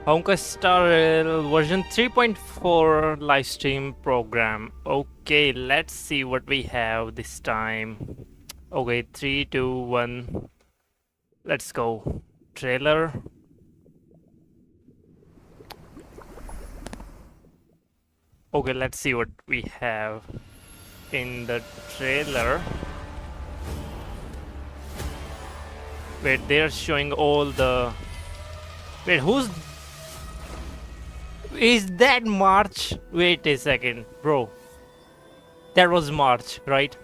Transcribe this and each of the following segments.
Honkai Star version 3.4 live stream program. Okay, let's see what we have this time. Okay, 3, 2, 1. Let's go. Trailer. Okay, let's see what we have in the trailer. Wait, they're showing all the... Wait, who's... Is that March? Wait a second, bro. That was March, right?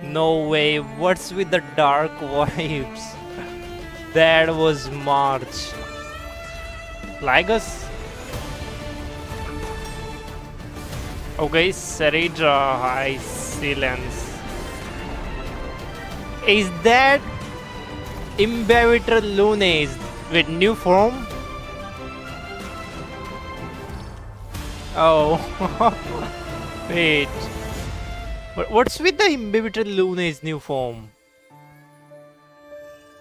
No way, what's with the dark vibes? That was March. Lygus? Okay, Cerydra, Hysilens. Is that Imbibitor Lunes with new form? Oh, wait. What's with the Imbibitor Lunes new form?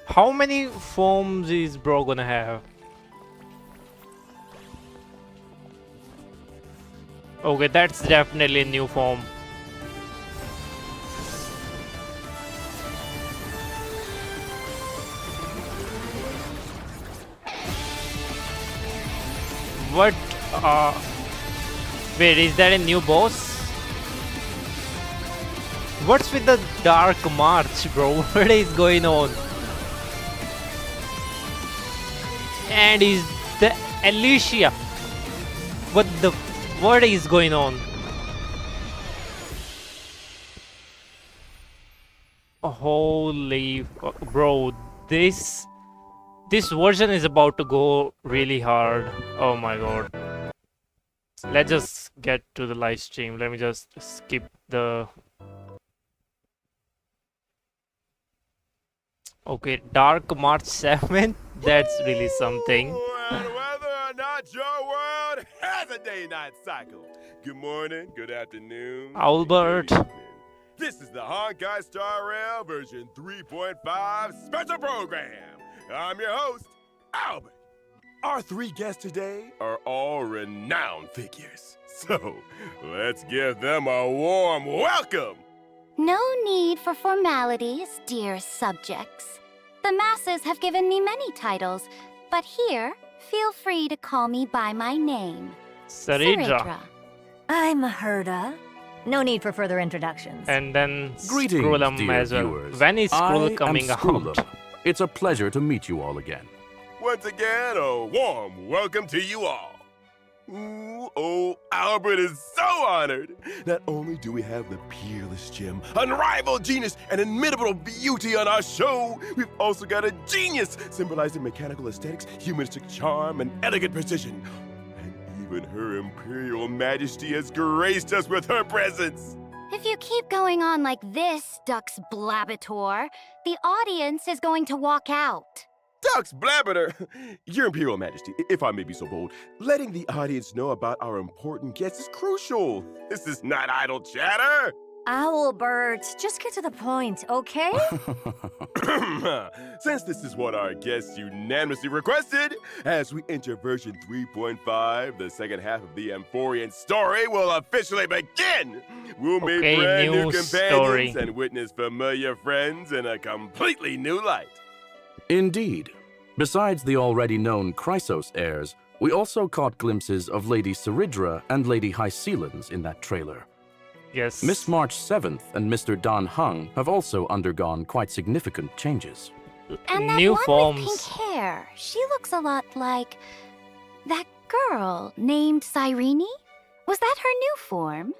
How many forms is bro gonna have? Okay, that's definitely a new form. What? Wait, is that a new boss? What's with the Dark March, bro? What is going on? And is the Alicia? What is going on? Holy bro, this version is about to go really hard. Oh my god. Let's just get to the live stream. Let me just skip the... Okay, Dark March 7th. That's really something. And whether or not your world has a day-night cycle. Good morning, good afternoon, Albert. good evening. This is the Honkai Star Rail version 3.5 special program. I'm your host, Albert. Our three guests today are all renowned figures. So, let's give them a warm welcome. No need for formalities, dear subjects. The masses have given me many titles, but here, feel free to call me by my name. Cerydra. I'm Herda. No need for further introductions. And then Greetings, Scrollum dear as well. viewers. When is Scroll I coming am Scrollum. out? It's a pleasure to meet you all again. Once again, a warm welcome to you all. Ooh, oh, Albert is so honored. Not only do we have the peerless gem, unrivaled genius, and inimitable beauty on our show, we've also got a genius symbolizing mechanical aesthetics, humanistic charm, and elegant precision. And even Her Imperial Majesty has graced us with her presence. If you keep going on like this, Dux Blabator, the audience is going to walk out. Dux Blabbiter, Your Imperial Majesty, if I may be so bold, letting the audience know about our important guests is crucial. This is not idle chatter. Owlbert, just get to the point, okay? Since this is what our guests unanimously requested, as we enter version 3.5, the second half of the Amphorian story will officially begin. We'll meet Okay, brand new new companions story. and witness familiar friends in a completely new light. Indeed. Besides the already known Chrysos heirs, we also caught glimpses of Lady Cerydra and Lady Hysilens in that trailer. Yes. Miss March 7th and Mr. Dan Hung have also undergone quite significant changes. And that New one forms. with pink hair, she looks a lot like that girl named Cyrene? Was that her new form?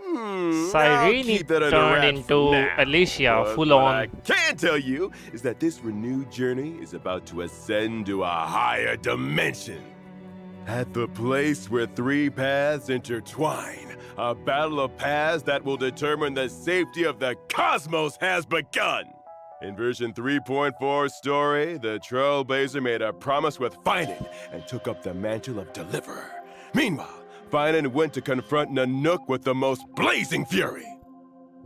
I'll Cyrene keep that under turned wraps into now, Alicia, but full what on. I can tell you is that this renewed journey is about to ascend to a higher dimension. At the place where three paths intertwine, a battle of paths that will determine the safety of the cosmos has begun. In version 3.4 story, the Trailblazer made a promise with Finan and took up the mantle of Deliverer. Meanwhile, Finan went to confront Nanook with the most blazing fury.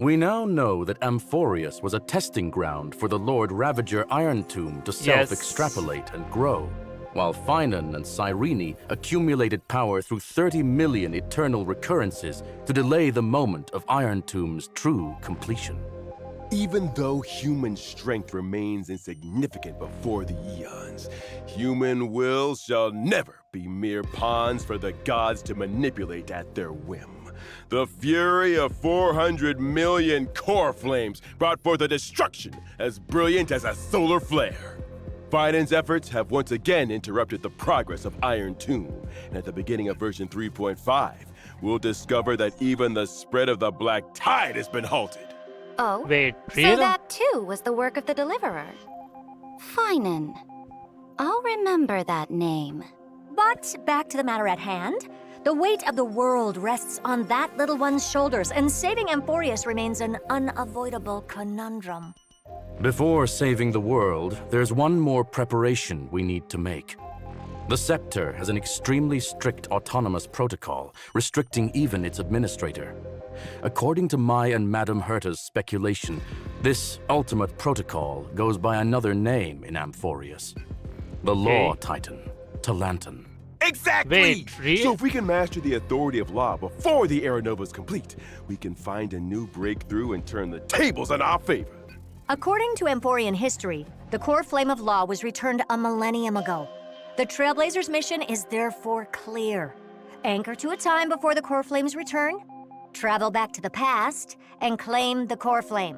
We now know that Amphorius was a testing ground for the Lord Ravager Iron Tomb to self-extrapolate and grow, while Finan and Cyrene accumulated power through 30 million eternal recurrences to delay the moment of Iron Tomb's true completion. Even though human strength remains insignificant before the eons, human will shall never be mere pawns for the gods to manipulate at their whim. The fury of 400 million core flames brought forth a destruction as brilliant as a solar flare. Finan's efforts have once again interrupted the progress of Iron Tomb, and at the beginning of version 3.5, we'll discover that even the spread of the Black Tide has been halted. Oh? Wait, So really? that too was the work of the Deliverer. Finan. I'll remember that name. But back to the matter at hand. The weight of the world rests on that little one's shoulders, and saving Amphorius remains an unavoidable conundrum. Before saving the world, there's one more preparation we need to make. The Scepter has an extremely strict autonomous protocol, restricting even its administrator. According to my and Madame Herta's speculation, this ultimate protocol goes by another name in Amphorius. The Law Titan, Talantan. Exactly! Wait, really? So if we can master the authority of law before the Era Nova is complete, we can find a new breakthrough and turn the tables in our favor. According to Amphorian history, the core flame of law was returned a millennium ago. The Trailblazers' mission is therefore clear. Anchor to a time before the core flame's return, travel back to the past, and claim the core flame.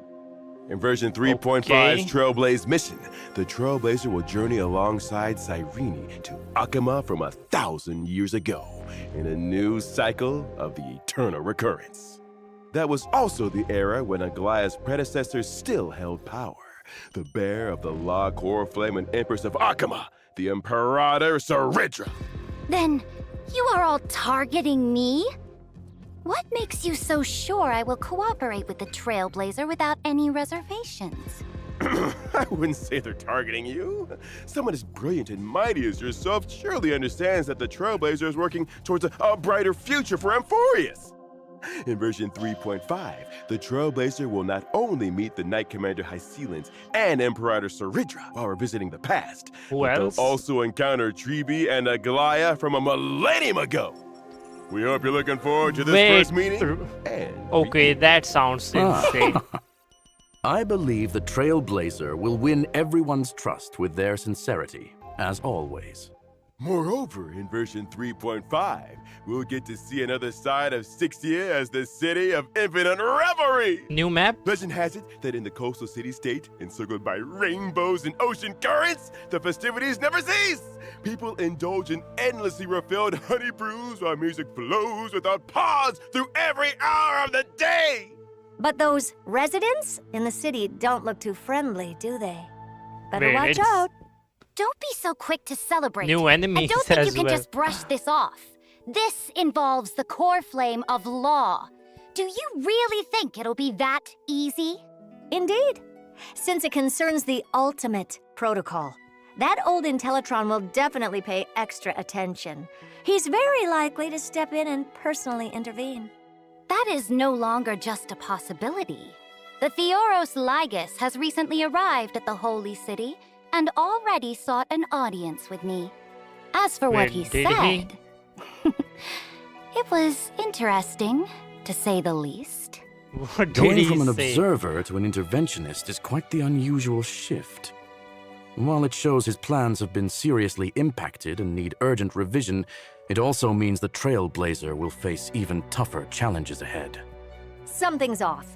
In version 3.5's Okay. Trailblaze mission, the Trailblazer will journey alongside Cyrene to Akama from 1,000 years ago in a new cycle of the eternal recurrence. That was also the era when Aglaya's predecessors still held power. The bearer of the Law Core Flame and Empress of Akama, the Imperator Cerydra. Then, you are all targeting me? What makes you so sure I will cooperate with the Trailblazer without any reservations? I wouldn't say they're targeting you. Someone as brilliant and mighty as yourself surely understands that the Trailblazer is working towards a brighter future for Amphorius. In version 3.5, the Trailblazer will not only meet the Knight Commander Hysilens and Imperator Cerydra while revisiting the past, Who but else? they'll also encounter Tribi and Aglaya from a millennium ago. We hope you're looking forward to this Wait, first meeting. And Okay, that sounds insane. I believe the Trailblazer will win everyone's trust with their sincerity, as always. Moreover, in version 3.5, we'll get to see another side of Sixia as the city of infinite revelry. New map? Legend has it that in the coastal city-state, encircled by rainbows and ocean currents, the festivities never cease. People indulge in endlessly refilled honey brews while music flows without pause through every hour of the day. But those residents in the city don't look too friendly, do they? Better Wait, watch it's- out. Don't be so quick to celebrate. New I enemies don't think you as can well. just brush this off. This involves the core flame of law. Do you really think it'll be that easy? Indeed. Since it concerns the ultimate protocol, that old Intellitron will definitely pay extra attention. He's very likely to step in and personally intervene. That is no longer just a possibility. The Theoros Lygus has recently arrived at the Holy City and already sought an audience with me. As for what Wait, he did he? said, it was interesting, to say the least. What did Going he from an say? observer to an interventionist is quite the unusual shift. While it shows his plans have been seriously impacted and need urgent revision, it also means the Trailblazer will face even tougher challenges ahead. Something's off.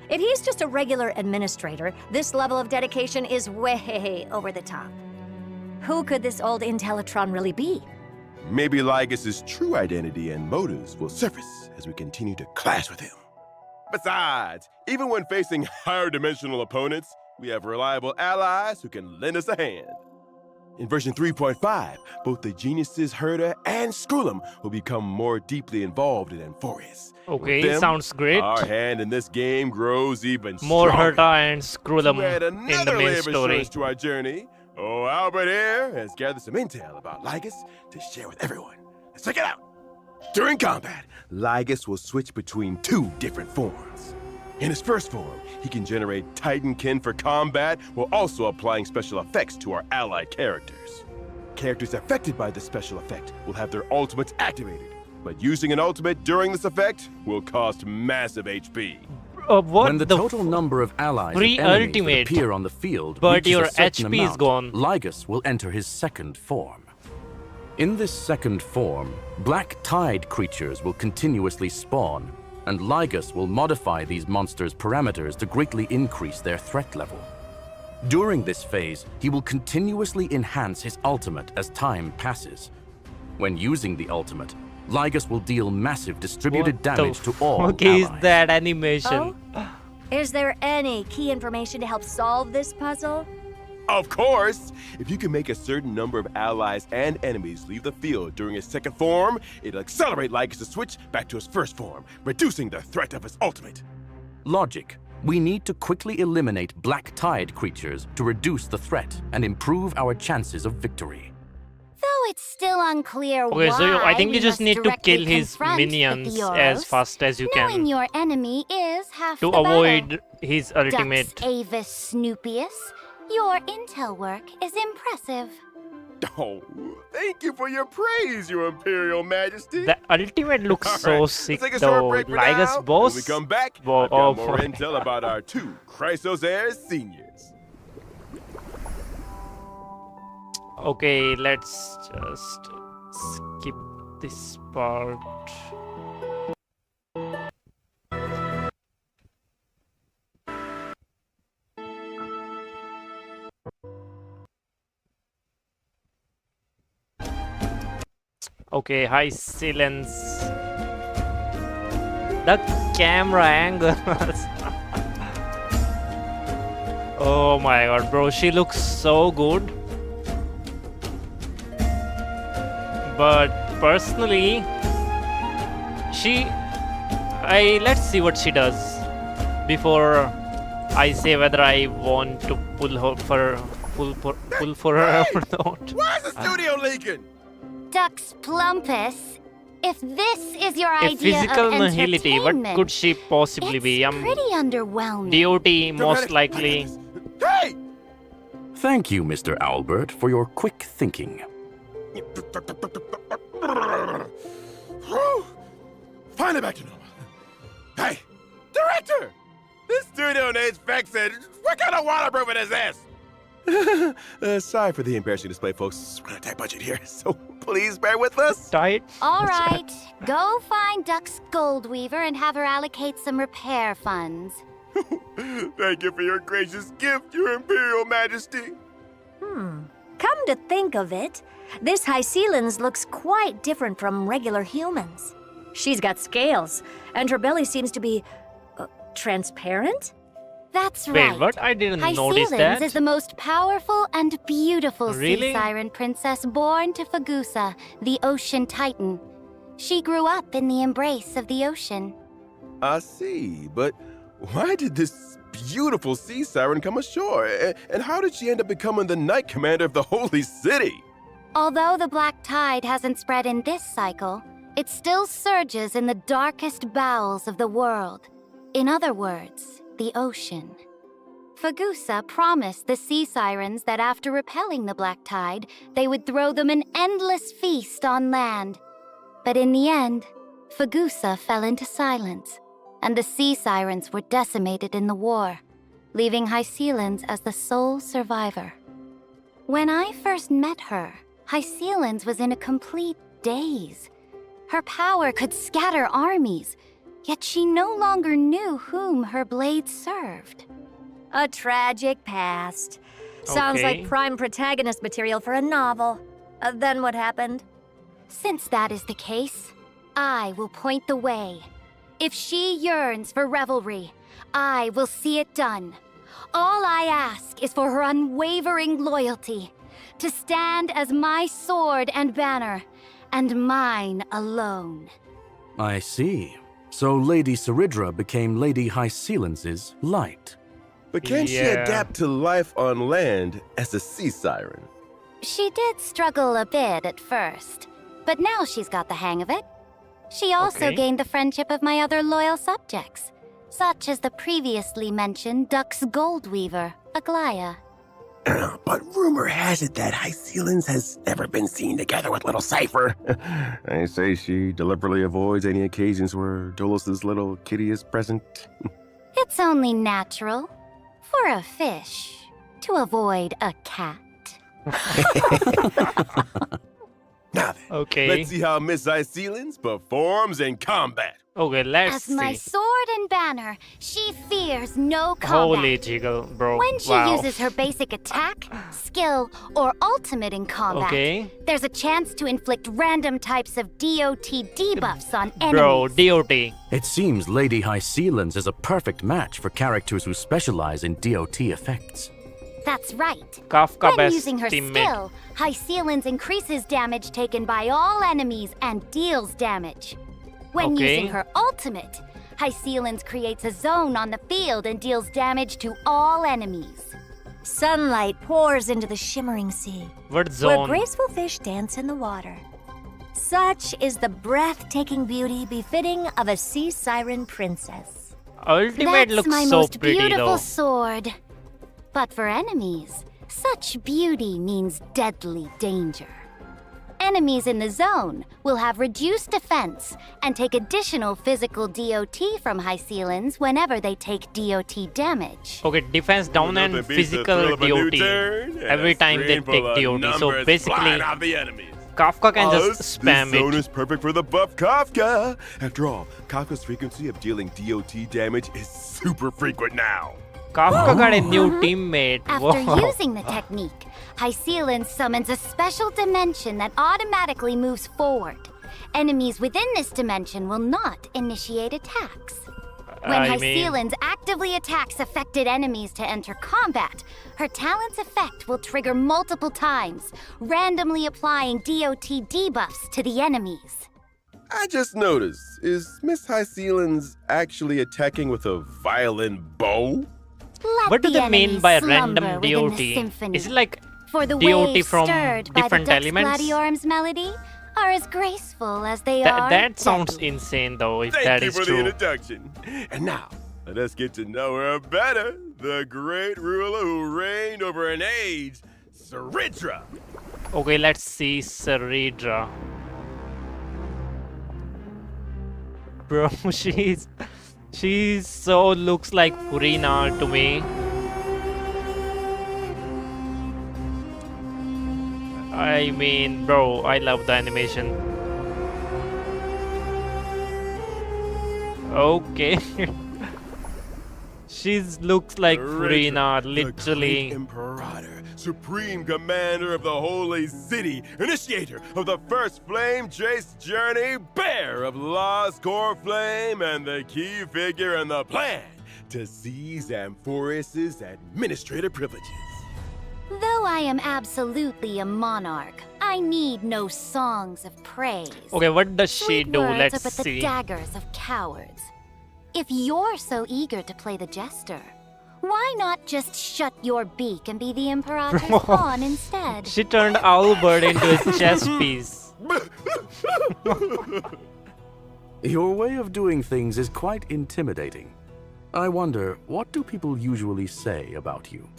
If he's just a regular administrator, this level of dedication is way over the top. Who could this old Intellitron really be? Maybe Lygus' true identity and motives will surface as we continue to clash with him. Besides, even when facing higher dimensional opponents, we have reliable allies who can lend us a hand. In version 3.5, both the geniuses Herta and Skrullum will become more deeply involved in Amphorius. Okay, With them, sounds great. Our hand in this game grows even More stronger. Herta and Skrullum To add in the another main layer of story. assurance to our journey, Albert here has gathered some intel about Lygus to share with everyone. Let's check it out. During combat, Lygus will switch between two different forms. In his first form, he can generate Titankin for combat while also applying special effects to our allied characters. Characters affected by this special effect will have their ultimates activated, but using an ultimate during this effect will cost massive HP. What When the the total number of allies and free enemies ultimate, that appear on the field but reaches your a certain HP is amount, gone. Lygus will enter his second form. In this second form, black tide creatures will continuously spawn, and Lygus will modify these monsters' parameters to greatly increase their threat level. During this phase, he will continuously enhance his ultimate as time passes. When using the ultimate, Lygus will deal massive distributed What the damage to all fuck is allies. that animation? Oh? Is there any key information to help solve this puzzle? Of course! If you can make a certain number of allies and enemies leave the field during his second form, it'll accelerate Lygus' switch back to his first form, reducing the threat of his ultimate. Logic. We need to quickly eliminate black tide creatures to reduce the threat and improve our chances of victory. Though it's still unclear Okay, why so I think we you just must need to directly kill his confront the minions Theoros, as fast as you knowing can your enemy is half to the battle. avoid his ultimate. Dux Avis Snoopius, your intel work is impressive. Oh, thank you for your praise, Your Imperial Majesty. The ultimate looks All so right, sick let's take a short though. break for Lygus now. Boss. When we come back, Bo- I've got oh, more fuck. intel about our two Chrysos Heirs seniors. Okay, let's just skip this part. Okay, Hysilens. The camera angles. Oh my god, bro, she looks so good. But personally, let's see what she does before I say whether I want to pull for her or not. Why is the studio leaking? Dux Plumpus, if this is your A idea physical of nihility, what entertainment, could she possibly be? it's pretty underwhelming. DOT most likely. Hey! Thank you, Mr. Albert, for your quick thinking. Whew. Finally back to normal. Hey, director! This studio needs fixing. What kind of waterproofing is this? Sorry for the embarrassing display, folks. We're on a tight budget here, so please bear with us. Tight. All right, go find Dux Goldweaver and have her allocate some repair funds. Thank you for your gracious gift, Your Imperial Majesty. Come to think of it, this Hysilens looks quite different from regular humans. She's got scales, and her belly seems to be transparent? That's Wait, right. what? I didn't notice Hysilens that. is the most powerful and beautiful Really? sea siren princess born to Fagusa, the ocean titan. She grew up in the embrace of the ocean. I see, but why did this beautiful sea siren come ashore? And how did she end up becoming the Knight Commander of the Holy City? Although the black tide hasn't spread in this cycle, it still surges in the darkest bowels of the world. In other words, the ocean. Fagusa promised the sea sirens that after repelling the black tide, they would throw them an endless feast on land. But in the end, Fagusa fell into silence, and the sea sirens were decimated in the war, leaving Hysilens as the sole survivor. When I first met her, Hysilens was in a complete daze. Her power could scatter armies, yet she no longer knew whom her blade served. A tragic past. Sounds Okay. like prime protagonist material for a novel. Then what happened? Since that is the case, I will point the way. If she yearns for revelry, I will see it done. All I ask is for her unwavering loyalty, to stand as my sword and banner, and mine alone. I see. So Lady Cerydra became Lady Hysilens' light. But can she Yeah. adapt to life on land as a sea siren? She did struggle a bit at first, but now she's got the hang of it. She also Okay. gained the friendship of my other loyal subjects. such as the previously mentioned Duck's Goldweaver, Aglaya. But rumor has it that Hysilens has never been seen together with little Cypher. I say she deliberately avoids any occasions where Dolos's little kitty is present. It's only natural for a fish to avoid a cat. Now then, Okay. let's see how Miss Hysilens performs in combat. Okay, let's As my see. sword and banner, she fears no combat. Holy jiggle, bro. When she Wow. uses her basic attack, skill, or ultimate in combat, Okay. there's a chance to inflict random types of DOT debuffs on enemies. Bro, DOT. It seems Lady Hysilens is a perfect match for characters who specialize in DOT effects. That's right. Kafka When best using her teammate. skill, Hysilens increases damage taken by all enemies and deals damage. When Okay. using her ultimate, Hysilens creates a zone on the field and deals damage to all enemies. Sunlight pours into the shimmering sea, What where zone? graceful fish dance in the water. Such is the breathtaking beauty befitting of a sea siren princess. Ultimate That's looks my so most pretty beautiful though. sword. But for enemies, such beauty means deadly danger. Enemies in the zone will have reduced defense and take additional physical DOT from Hysilens whenever they take DOT damage. Okay, defense down and Nothing beats the physical thrill of a new DOT. turn and Every a time they screen full take of DOT. So numbers basically, flying off the enemies. Kafka can Us, just spam this zone it. is perfect for the buff Kafka. After all, Kafka's frequency of dealing DOT damage is super frequent now. Kafka got a new teammate. After Wow. using the technique, Hysilens summons a special dimension that automatically moves forward. Enemies within this dimension will not initiate attacks. When I mean- Hysilens actively attacks affected enemies to enter combat, her talent's effect will trigger multiple times, randomly applying DOT debuffs to the enemies. I just noticed, is Miss Hysilens actually attacking with a violin bow? Let What do the they mean enemies by slumber random within DOT? the symphony. Is it like For the DOT waves from stirred by the different Dux elements? Gladiorum's melody are as graceful as they are that sounds deadly. insane though, if Thank that you is for the true. introduction. And now, let us get to know her better. The great ruler who reigned over an age, Cerydra. Okay, let's see Cerydra. Bro, she's so looks like Furina to me. I mean, bro, I love the animation. Okay. She looks like Furina, The great literally. Imperator, supreme commander of the holy city, initiator of the first flame chase journey, bearer of Lost Core Flame, and the key figure in the plan to seize Amphoris's administrative privileges. Though I am absolutely a monarch, I need no songs of praise. Okay, what does she Sweet do? words Let's are but the see. daggers of cowards. If you're so eager to play the jester, why not just shut your beak and be the Imperator's Bro. pawn instead? She turned Albert into a chess piece. Your way of doing things is quite intimidating. I wonder, what do people usually say about you?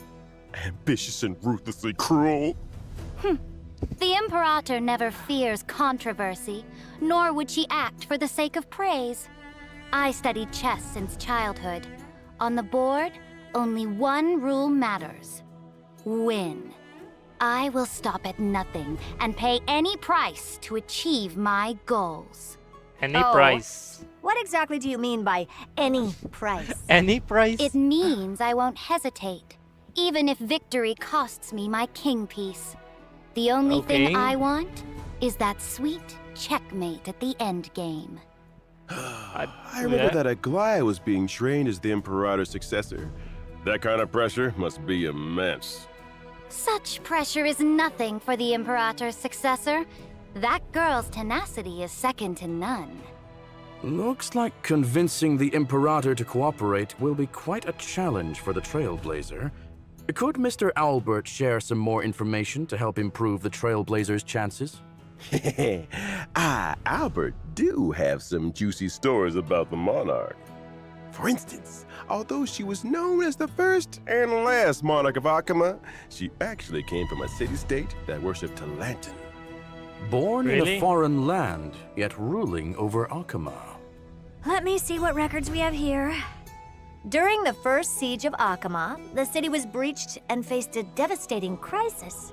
Ambitious and ruthlessly cruel. The Imperator never fears controversy, nor would she act for the sake of praise. I studied chess since childhood. On the board, only one rule matters: win. I will stop at nothing and pay any price to achieve my goals. Any Oh. price. What exactly do you mean by any price? Any price? It means I won't hesitate, even if victory costs me my king piece. The only thing Okay. I want is that sweet checkmate at the end game. I remember that Aglaya was being trained as the Imperator's successor. That kind of pressure must be immense. Such pressure is nothing for the Imperator's successor. That girl's tenacity is second to none. Looks like convincing the Imperator to cooperate will be quite a challenge for the Trailblazer. Could Mr. Albert share some more information to help improve the Trailblazer's chances? Albert do have some juicy stories about the monarch. For instance, although she was known as the first and last monarch of Akama, she actually came from a city-state that worshipped Lantern. Born in Really? a foreign land, yet ruling over Akama. Let me see what records we have here. During the first siege of Akama, the city was breached and faced a devastating crisis.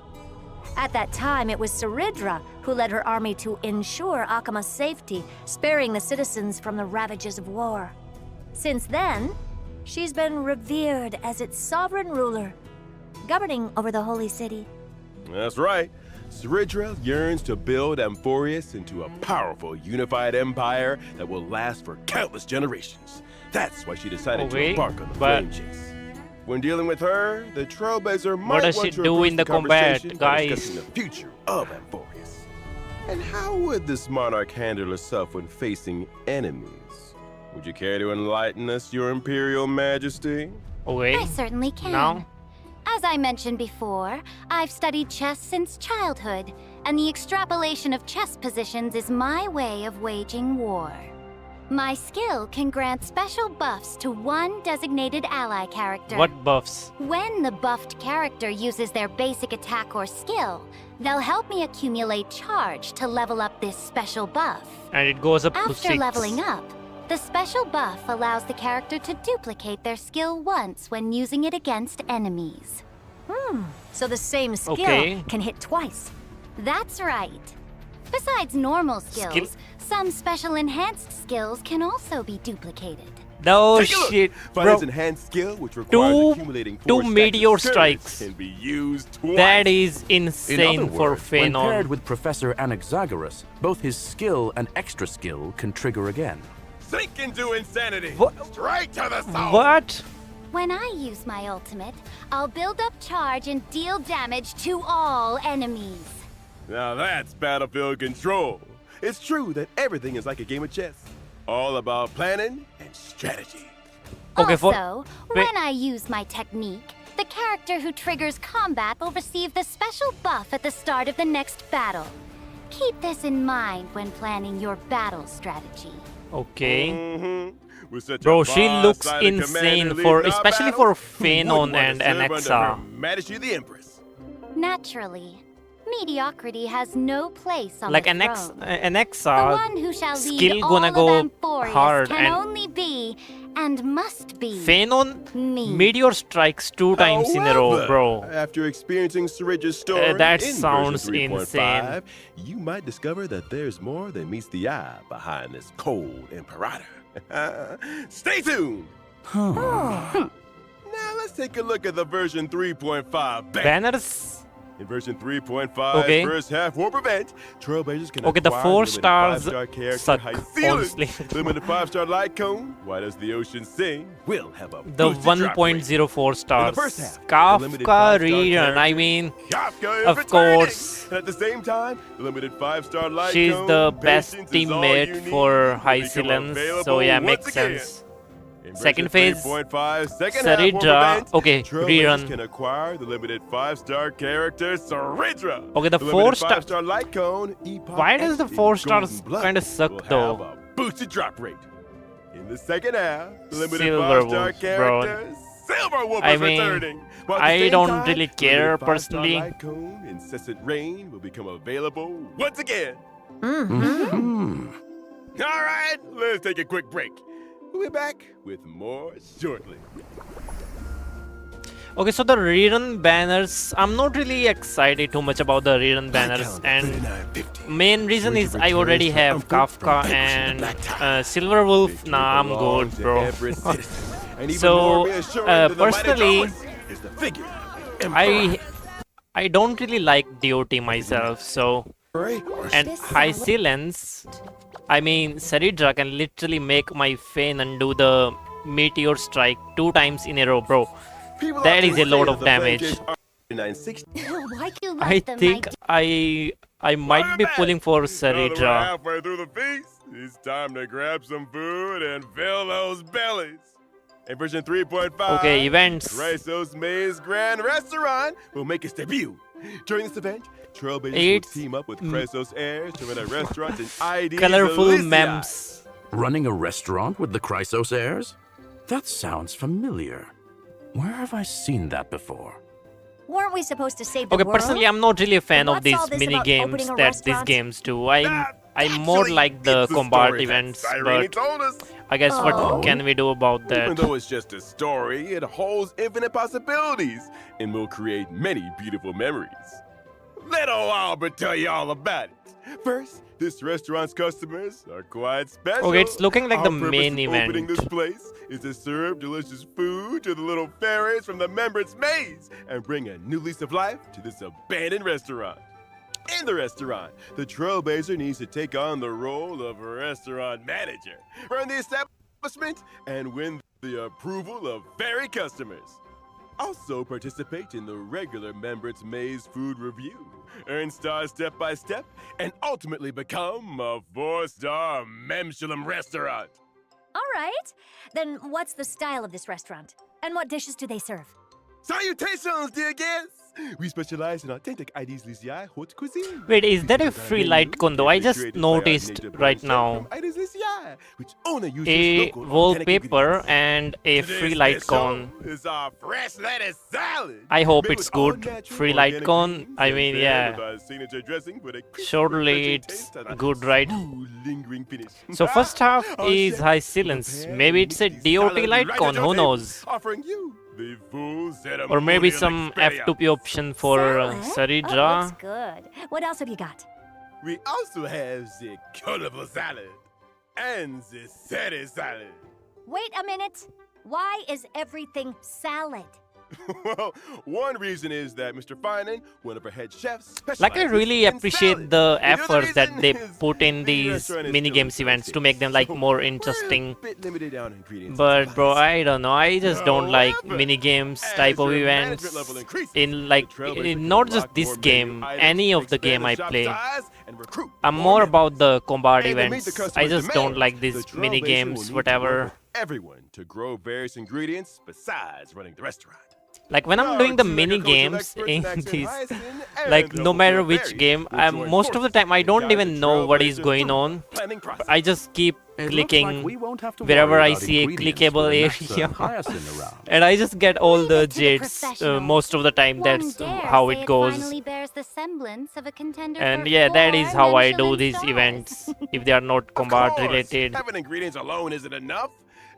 At that time, it was Cerydra who led her army to ensure Akama's safety, sparing the citizens from the ravages of war. Since then, she's been revered as its sovereign ruler, governing over the holy city. That's right. Cerydra yearns to build Amphorius into a powerful, unified empire that will last for countless generations. That's why she decided to Okay, embark on the but- flame chase. When dealing with her, the Trailblazer might What does want she to do approach in the combat, conversation by guys? discussing the future of Amphorius. And how would this monarch handle herself when facing enemies? Would you care to enlighten us, your Imperial Majesty? Okay. I certainly can. Now? As I mentioned before, I've studied chess since childhood, and the extrapolation of chess positions is my way of waging war. My skill can grant special buffs to one designated ally character. What buffs? When the buffed character uses their basic attack or skill, they'll help me accumulate charge to level up this special buff. And it goes up to After 6. leveling up, the special buff allows the character to duplicate their skill once when using it against enemies. So the same skill Okay. can hit twice. That's right. Besides normal skills, some special enhanced skills can also be duplicated. Oh Take a look. shit, Find bro. his enhanced skill, which requires Two- accumulating two 4 stacks of meteor courage, strikes. can be used twice. That is In insane other for words, when paired Phenon. with Professor Anaxagoras, both his skill and extra skill can trigger again. Sink into insanity. What? Straight to the soul. What? When I use my ultimate, I'll build up charge and deal damage to all enemies. Now that's battlefield control. It's true that everything is like a game of chess. All about planning and strategy. Okay, for- also, wait. when I use my technique, the character who triggers combat will receive the special buff at the start of the next battle. Keep this in mind when planning your battle strategy. Okay. Mm-hmm. With such Bro, a she looks far-sighted insane commander for, leading our especially battles, for who Phenon wouldn't want and to serve under Anaxa. Her Majesty the Empress. Naturally, mediocrity has no place on Like the Anaxa, throne. The Anaxa one who shall skill lead all gonna of go Amphorius hard can and only be and must be Phenon me. meteor strikes 2 times in a row, However, bro. After experiencing Syringe's story that in sounds version 3.5, insane. you might discover that there's more than meets the eye behind this cold imperator. Stay tuned. Now let's take a look at the version 3.5 banner. Banners. In version 3.5, Okay. first half war prevent, Trailblazers can Okay, the acquire 4 limited stars 5-star character suck, Hysilens. honestly. Limited 5-star light cone. Why does the ocean sing? We'll have a The boosted drop rate. 1.04 stars. first half, the limited Kafka 5-star Rerun, I character- mean, Kafka of is returning. course. And at the same time, the limited 5-star light she's cone, the best patience is all you teammate need, for will become Hysilens, so available yeah, once makes again. sense. In Second version phase, 3.5, second half war Cerydra. prevent, Okay, Trailblazers rerun. can acquire the limited 5-star character Cerydra. Okay, the limited 4-star 5-star light cone, Epoch Why does the X 4 in stars Golden Blood kinda suck, will though? have a boosted drop rate. In the second half, the limited Silver 5-star Wolves, bro. character, Silver Wolf I is mean, returning. While at the I same don't time, really the care limited 5-star personally. light cone, Incessant Rain will become available once again. Hmm. All right, let's take a quick break. We'll be back with more shortly. Okay, so the rerun banners, I'm not really excited too much about the rerun banners, and main reason is I already have Kafka and Silver Wolf. Nah, I'm good, bro. So, personally, I don't really like DOT myself, so and Hysilens, I mean Cerydra can literally make my Fane undo the meteor strike 2 times in a row, bro. That is a lot of damage. Why you I let them think my I might be pulling for Now that we're Cerydra. halfway through the feast, it's time to grab some food and fill those bellies. In version 3.5, Okay, events. Chrysos Maze Grand Restaurant will make its debut. During this event, Trailblazers will It's team up with Chrysos Heirs to run a restaurant in ID colorful Elysia. memes. Running a restaurant with the Chrysos heirs? That sounds familiar. Where have I seen that before? Weren't we supposed to save the Okay, world? personally, I'm not really a fan of What's these all this mini about games opening a that these restaurant? games do. I'm more Actually, like the it's a combat story that events, Cyrene but told us. I guess Oh. what can we do about Even that? though it's just a story, it holds infinite possibilities and will create many beautiful memories. Let old Albert tell you all about it. First, this restaurant's customers are quite special. Okay, it's looking like Our the purpose main in opening event. this place is to serve delicious food to the little fairies from the members' maze and bring a new lease of life to this abandoned restaurant. In the restaurant, the trailblazer needs to take on the role of a restaurant manager, run the establishment, and win the approval of fairy customers. Also participate in the regular members' maze food review, earn stars step by step, and ultimately become a 4-star Memshalem restaurant. All right. Then what's the style of this restaurant? And what dishes do they serve? Salutations, dear guests! We specialize in authentic IDs Lysiae haute cuisine. Wait, is that a Features on our free menu, light condo? I carefully just curated by our noticed native right chef now from Ides Lysiae, which only uses a local authentic wallpaper ingredients. and a Today's free light special cone. is our fresh lettuce salad. I hope Made it's with all good. natural Free light organic cone. greens I and mean, paired yeah. with our signature dressing for the crisp, Surely refreshing it's taste and a good, right? smooth, lingering finish. So first half Our is chef Hysilens. prepared Maybe and it's a mixed the DOT salad light right cone. at your Who table, knows? offering you the full Or maybe ceremonial some experience. F2P option for Salad? Oh, Cerydra. looks good. What else have you got? We also have the colorful salad and the city salad. Wait a minute. Why is everything salad? Well, one reason is that Mr. Finan, one of our head chefs, Like I specializes really in appreciate salad. the other efforts that reason they is put in the these restaurant is mini still in games the events early to make them stages, like so more we're a interesting. bit limited on ingredients and But bro, supplies. I don't know. I just don't like However, mini games as type of your events. management level increases, In like the Trailblazer in can not just unlock this more menu game, items, any of the expand game I shop play. size, and recruit I'm more more members. about the combat And to meet the events. I customer's just don't demands, like the these mini Trailblazer will games, need to work whatever. with everyone to grow various ingredients besides running the restaurant. Like when I'm Our doing the two mini agricultural games experts in Max and these, Hyson and like no Double matter Bill which Berry game, will join most of the forces time I and don't guide the even know what is Trailblazers going through on. the planning process. I just keep It looks clicking like we won't have to wherever worry I about see a ingredients clickable when Maxa area. and Hyacinth around. And I just get all Leave the it to the jades professionals. most of the time. One That's dare how say it goes. Finally bears the semblance of a contender And for yeah, that is 4 how I do Memshalem these stars. events if they are not Of combat course, related. having ingredients alone isn't enough.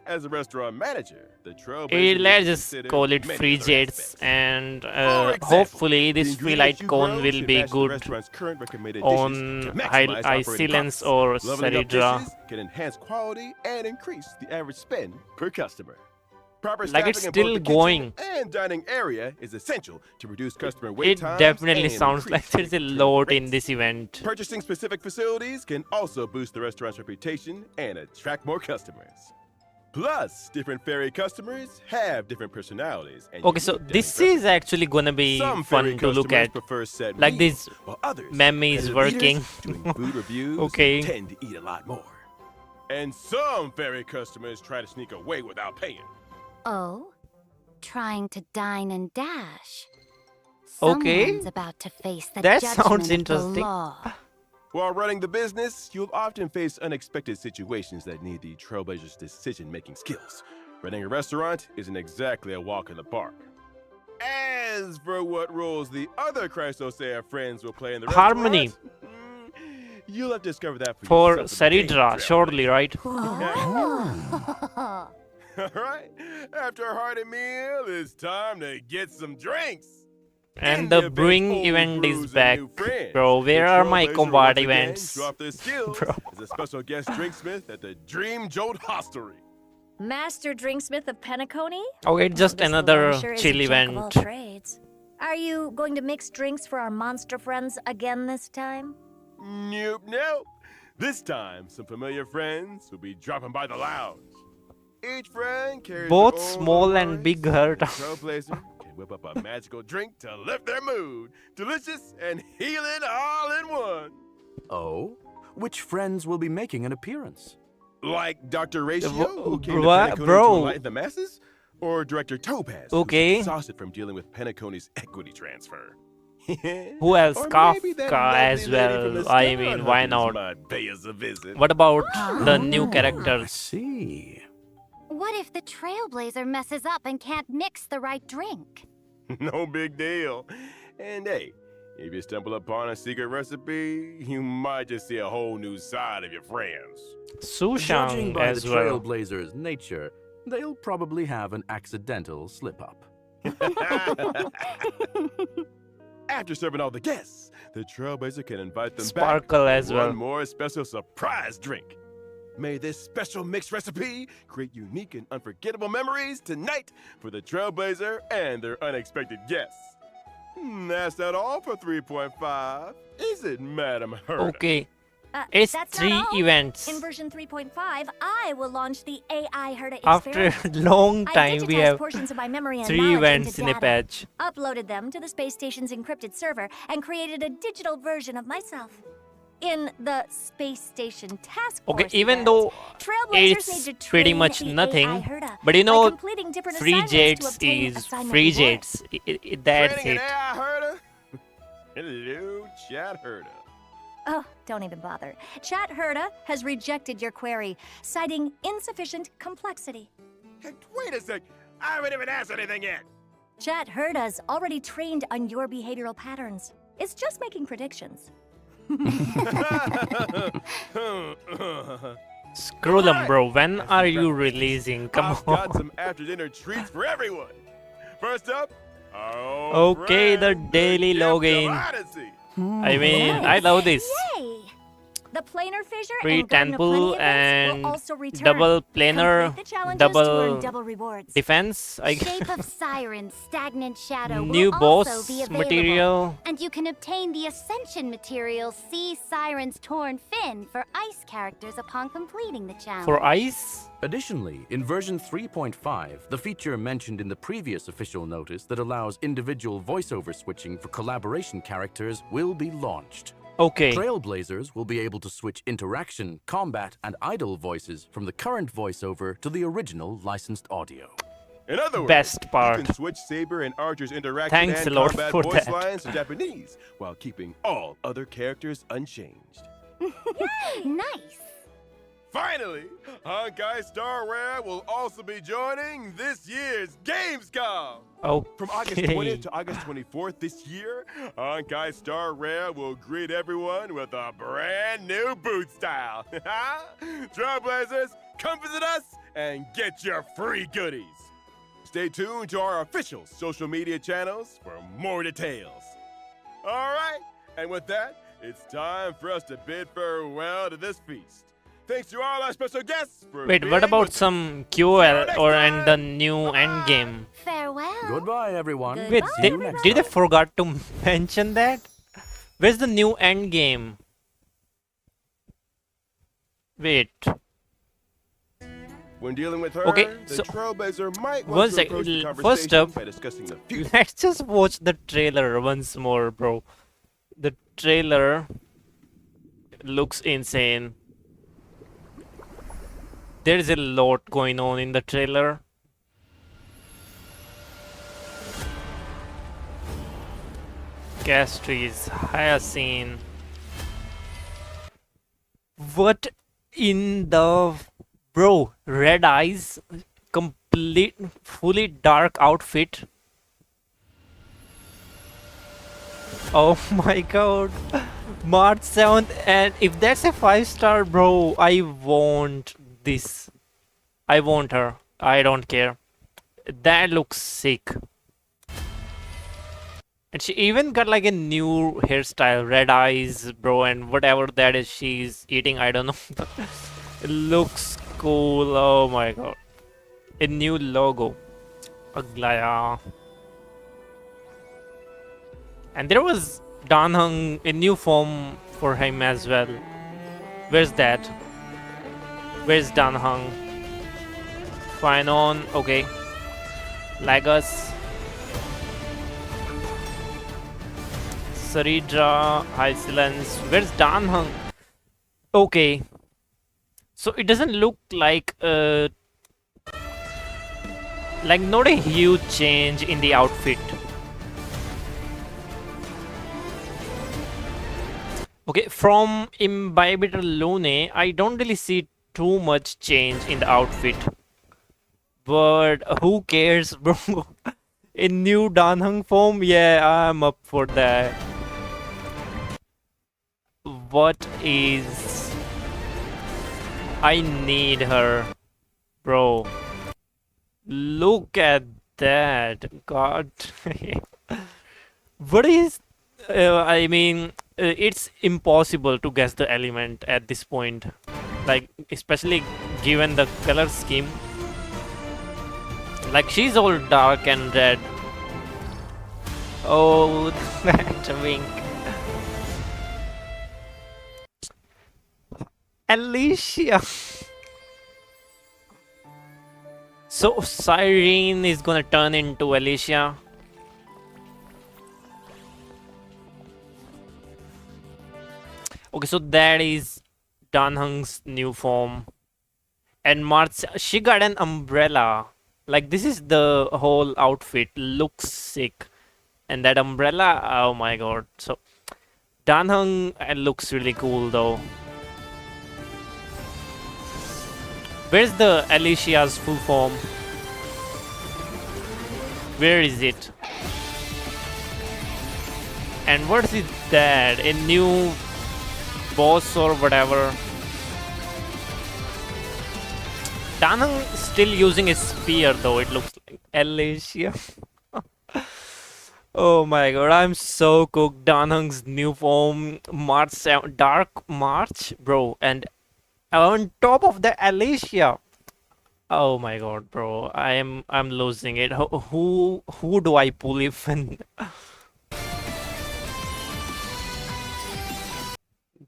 As a restaurant manager, the Trailblazer needs Let's to just consider call it many free other jades, aspects. and For example, hopefully the this free ingredients light you cone grow will should be match the good restaurant's current recommended on dishes to maximize operating Hysilens profits. or Leveling up Cerydra. dishes can enhance quality and increase the average spend per customer. Proper Like it's staffing in both still the kitchen going. and dining area is essential to reduce customer wait It times definitely and sounds like increase there's a turnover lot in rates. this event. Purchasing specific facilities can also boost the restaurant's reputation and attract more customers. Plus, different fairy customers have different personalities. And Okay, so unique dining this preferences. is actually gonna be Some fun fairy to look customers at. prefer set Like meals, this while others, meme is competitive working. eaters doing food reviews, Okay. tend to eat a lot more. And some fairy customers try to sneak away without paying. Oh? Trying to dine and dash. Okay. Someone's about to face the That judgment sounds of the interesting. law. While running the business, you'll often face unexpected situations that need the Trailblazer's decision-making skills. Running a restaurant isn't exactly a walk in the park. As for what roles the other Chrysosea friends will play in the Harmony. restaurant, you'll have to discover that For yourself in the game, Cerydra, surely, right? All right, after a hearty meal, it's time to get some drinks. In And the the event brewing old event brews is and back. new friends, Bro, the where are my Trailblazer combat once again events? Drop their skills Bro. as a special guest drinksmith at the Dream Jolt Hostelry. Master Drinksmith of Penacony? Okay, just This another little sure is a chill jack of all event. trades. Are you going to mix drinks for our monster friends again this time? Nope, nope. This time, some familiar friends will be dropping by the lounge. Each friend carries Both their own small and wines, big and hurt. the Trailblazer can whip up a magical drink to lift their mood. Delicious and healing all in one. Oh? Which friends will be making an appearance? Like Dr. Ratio, who came to What? Penacony Bro. to enlighten the masses? Or Director Topaz, Okay. who's exhausted from dealing with Penacony's equity transfer? Who else? Or maybe that Kafka as lovely lady from well. the I Star mean, why Hunters not? might pay us a visit. What about the new I characters? see. What if the Trailblazer messes up and can't mix the right drink? No big deal. And hey, if you stumble upon a secret recipe, you might just see a whole new side of your friends. Judging Sushang by as the well. Trailblazers' nature, they'll probably have an accidental slip-up. After serving all the guests, the Trailblazer can invite them Sparkle back as for well. one more special surprise drink. May this special mixed recipe create unique and unforgettable memories tonight for the Trailblazer and their unexpected guests. That's not all for 3.5, is it, Madam Herda? Okay, it's That's not 3 all. events. In version 3.5, I will launch the AI Herda After experiment. a long I time, we digitized have portions of my memory and 3 knowledge events into in a data, patch. uploaded them to the space station's encrypted server, and created a digital version of myself. In the space station task force Okay, even event, though Trailblazers it's need to pretty train much the nothing, AI Herda but you by know, completing different free assignments to jets obtain is assignment free rewards. jets. That's Training it. an AI Herda? Hello, Chat Herda. Oh, don't even bother. Chat Herda has rejected your query, citing insufficient complexity. Hey, wait a sec, I haven't even asked anything yet. Chat Herda's already trained on your behavioral patterns. It's just making predictions. Screw them, bro. When are you releasing? Come I've got on. some after-dinner treats for everyone. First up, our old Okay, the friend, daily gift of login. Odyssey. I mean, I love this. Yay! The planar fissure Free and Garden of temple Plenty events and will also return. double planar, Complete the challenges to earn double double rewards. defense. I Shape of Siren's Stagnant Shadow New will also boss be available. material. And you can obtain the Ascension material See Siren's Torn Fin for ice characters upon completing the challenge. For ice? Additionally, in version 3.5, the feature mentioned in the previous official notice that allows individual voiceover switching for collaboration characters will be launched. Okay. Trailblazers will be able to switch interaction, combat, and idle voices from the current voiceover to the original licensed audio. In other words, Best part. you can switch Saber and Archer's interaction Thanks and a lot combat for voice that. lines to Japanese while keeping all other characters unchanged. Nice. Finally, Honkai Star Rare will also be joining this year's Gamescom. From August 20th Okay. to August 24th this year, Honkai Star Rare will greet everyone with a brand new boot style. Trailblazers, come visit us and get your free goodies. Stay tuned to our official social media channels for more details. All right, and with that, it's time for us to bid farewell to this feast. Thanks to all our special guests for Wait, being what about with us. some QL or and the new endgame? Farewell. Goodbye, everyone. Wait, See did, you next did they time. forgot to mention that? Where's the new endgame? Wait. When dealing with her, Okay, the so- Trailblazer might one want to sec, approach the first conversation up- by discussing the future. Let's just watch the trailer once more, bro. The trailer looks insane. There's a lot going on in the trailer. Castries, Hyacin. What in the... Bro, red eyes, complete, fully dark outfit. Oh my god. March 7th, and if that's a 5-star, bro, I want this. I want her. I don't care. That looks sick. And she even got like a new hairstyle, red eyes, bro, and whatever that is she's eating, I don't know. It looks cool. Oh my god. A new logo. Aglaya. And there was Danhung, a new form for him as well. Where's that? Where's Danhung? Fine on. Okay. Lygus. Cerydra. Hysilens. Where's Danhung? Okay. So it doesn't look like not a huge change in the outfit. Okay, from Imbibitor Lune, I don't really see too much change in the outfit. But who cares, bro? In new Danheng form, yeah, I'm up for that. What is... I need her, bro. Look at that. God. What is... I mean, it's impossible to guess the element at this point. Like, especially given the color scheme. Like, she's all dark and red. Oh, that wink. Alicia. So, Cyrene is gonna turn into Alicia. Okay, so that is Danheng's new form. And March, she got an umbrella. Like, this is the whole outfit. Looks sick. And that umbrella, oh my god. So, Danheng looks really cool though. Where's the Alicia's full form? Where is it? And what is that? A new boss or whatever? Danheng still using a spear though, it looks like. Alicia. Oh my god, I'm so cooked. Danheng's new form, March 7, Dark March, bro, and on top of the Alicia. Oh my god, bro, I'm losing it. Who do I pull even?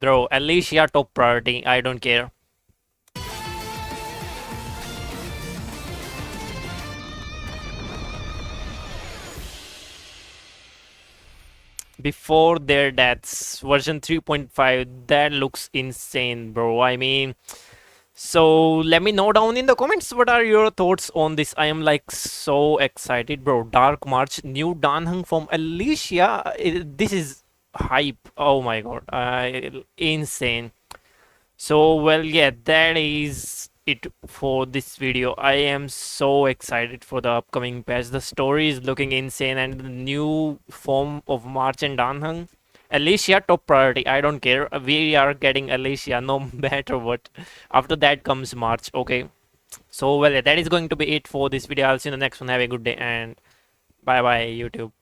Bro, Alicia top priority. I don't care. Before their deaths, version 3.5, that looks insane, bro. I mean, so let me know down in the comments what are your thoughts on this. I am like so excited, bro. Dark March, new Danheng from Alicia. This is hype. Oh my god, insane. So well, yeah, that is it for this video. I am so excited for the upcoming patch. The story is looking insane, and the new form of March and Danheng. Alicia top priority. I don't care. We are getting Alicia no matter what. After that comes March. Okay. So well, that is going to be it for this video. I'll see you in the next one. Have a good day and bye bye YouTube.